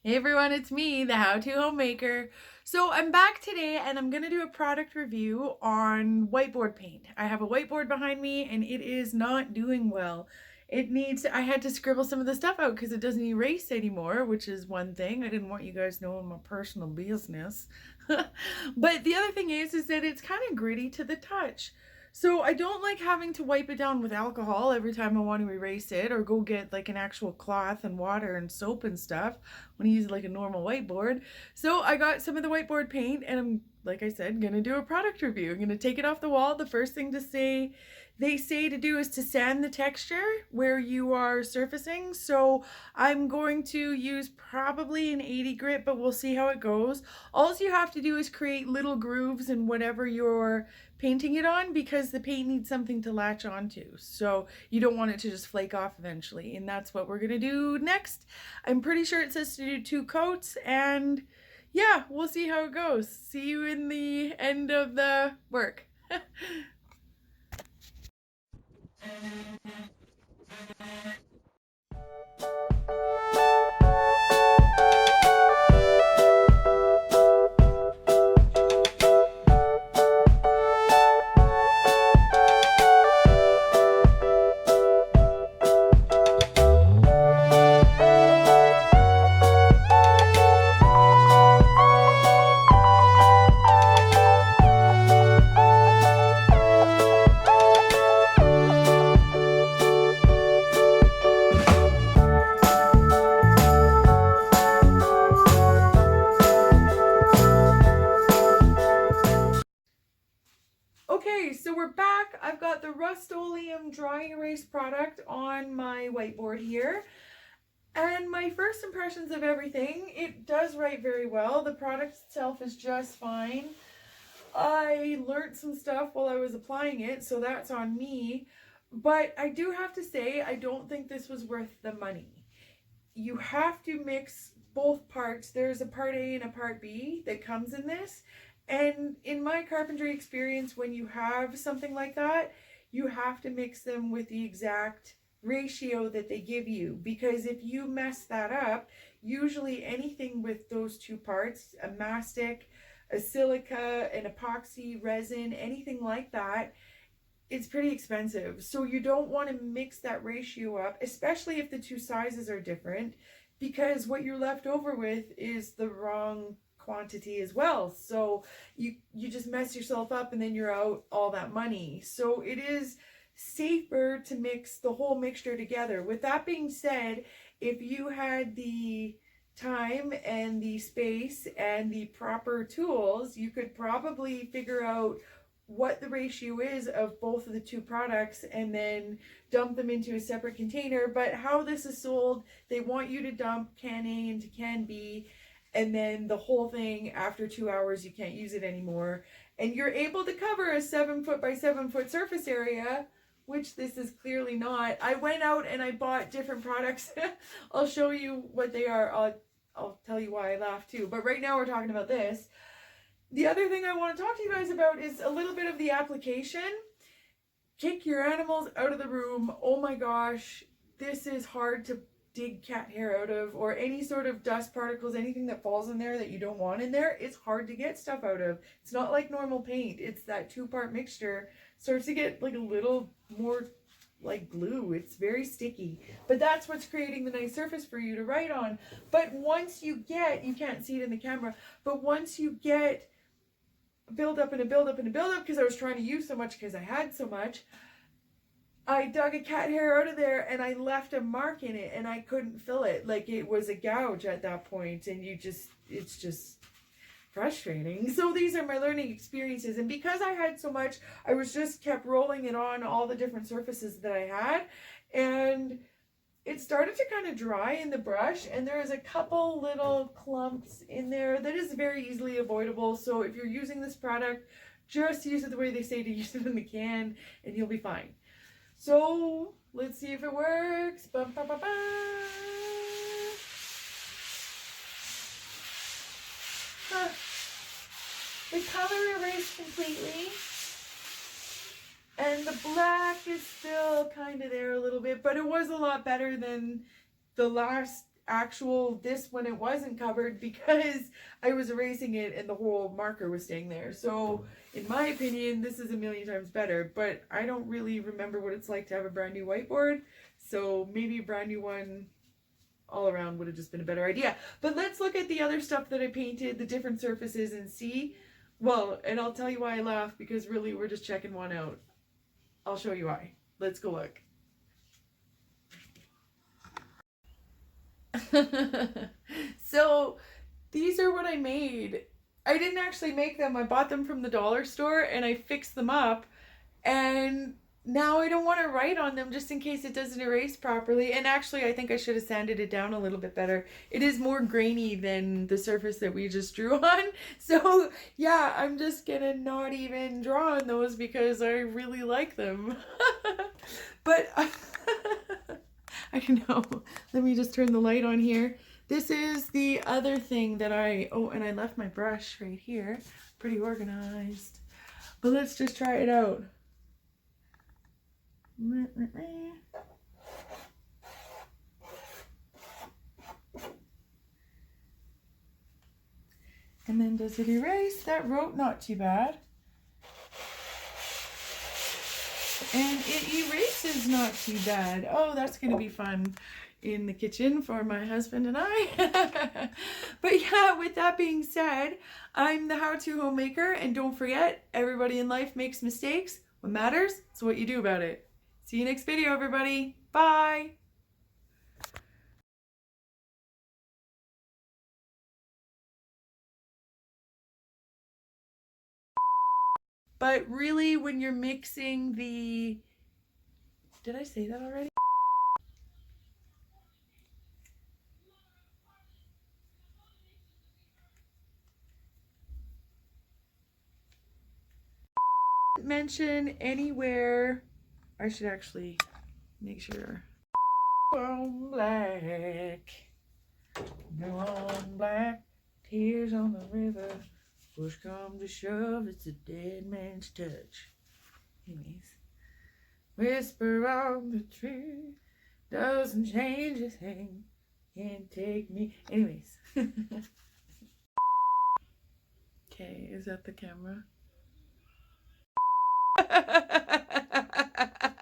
Hey everyone, it's me, the How To Homemaker. So I'm back today and I'm going to do a product review on whiteboard paint. I have a whiteboard behind me and it is not doing well. I had to scribble some of the stuff out because it doesn't erase anymore, which is one thing. I didn't want you guys knowing my personal business. But the other thing is that it's kind of gritty to the touch. So I don't like having to wipe it down with alcohol every time I want to erase it or go get like an actual cloth and water and soap and stuff when I use like a normal whiteboard. So I got some of the whiteboard paint and I'm, like I said, gonna do a product review. I'm gonna take it off the wall. The first thing they say to do is to sand the texture where you are surfacing. So I'm going to use probably an 80 grit, but we'll see how it goes. All you have to do is create little grooves in whatever you're painting it on because the paint needs something to latch onto. So you don't want it to just flake off eventually. And that's what we're gonna do next. I'm pretty sure it says to do 2 coats and yeah, we'll see how it goes. See you in the end of the work. Okay, so we're back. I've got the Rustoleum dry erase product on my whiteboard here. And my first impressions of everything, it does write very well. The product itself is just fine. I learned some stuff while I was applying it, so that's on me. But I do have to say, I don't think this was worth the money. You have to mix both parts. There's a part A and a part B that comes in this. And in my carpentry experience, when you have something like that, you have to mix them with the exact ratio that they give you. Because if you mess that up, usually anything with those two parts, a mastic, a silica, an epoxy resin, anything like that, it's pretty expensive. So you don't want to mix that ratio up, especially if the two sizes are different, because what you're left over with is the wrong quantity as well. So you just mess yourself up and then you're out all that money. So it is safer to mix the whole mixture together. With that being said, if you had the time and the space and the proper tools, you could probably figure out what the ratio is of both of the two products and then dump them into a separate container. But how this is sold, they want you to dump can A into can B, and then the whole thing after 2 hours you can't use it anymore, and you're able to cover a 7 foot by 7 foot surface area, which this is clearly not. I went out and I bought different products. I'll show you what they are. I'll tell you why I laughed too, but right now we're talking about this. The other thing I want to talk to you guys about is a little bit of the application. Kick your animals out of the room. Oh my gosh, this is hard to dig cat hair out of, or any sort of dust particles, anything that falls in there that you don't want in there. It's hard to get stuff out of. It's not like normal paint. It's that 2-part mixture starts to get like a little more like glue. It's very sticky, but that's what's creating the nice surface for you to write on. But once you can't see it in the camera, but once you get build up and a build up and a build up, because I was trying to use so much because I had so much, I dug a cat hair out of there and I left a mark in it and I couldn't fill it. Like it was a gouge at that point, and it's just frustrating. So these are my learning experiences, and because I had so much, I was just kept rolling it on all the different surfaces that I had, and it started to kind of dry in the brush, and there is a couple little clumps in there that is very easily avoidable. So if you're using this product, just use it the way they say to use it in the can and you'll be fine. So let's see if it works. Bum, ba, ba, ba. Huh. The color erased completely, and the black is still kind of there a little bit, but it was a lot better than the last actual this when it wasn't covered because I was erasing it and the whole marker was staying there. So in my opinion, this is a million times better, but I don't really remember what it's like to have a brand new whiteboard. So maybe a brand new one all around would have just been a better idea. But let's look at the other stuff that I painted, the different surfaces, and see. Well, and I'll tell you why I laugh, because really we're just checking one out. I'll show you why. Let's go look. So these are what I made. I didn't actually make them. I bought them from the dollar store and I fixed them up, and now I don't want to write on them just in case it doesn't erase properly. And actually I think I should have sanded it down a little bit better. It is more grainy than the surface that we just drew on. So yeah, I'm just gonna not even draw on those because I really like them. But I know. Let me just turn the light on here. This is the other thing that oh, and I left my brush right here. Pretty organized. But let's just try it out. And then does it erase? That wrote not too bad. And it erases not too bad. Oh, that's going to be fun in the kitchen for my husband and I. But yeah, with that being said, I'm the how-to homemaker, and don't forget, everybody in life makes mistakes. What matters is what you do about it. See you next video, everybody. Bye. But really, when you're mixing the... Did I say that already? Mention anywhere. I should actually make sure. On black, go on black, tears on the river, push come to shove, it's a dead man's touch. Anyways, whisper on the tree, doesn't change a thing, can't take me. Anyways. Okay, is that the camera?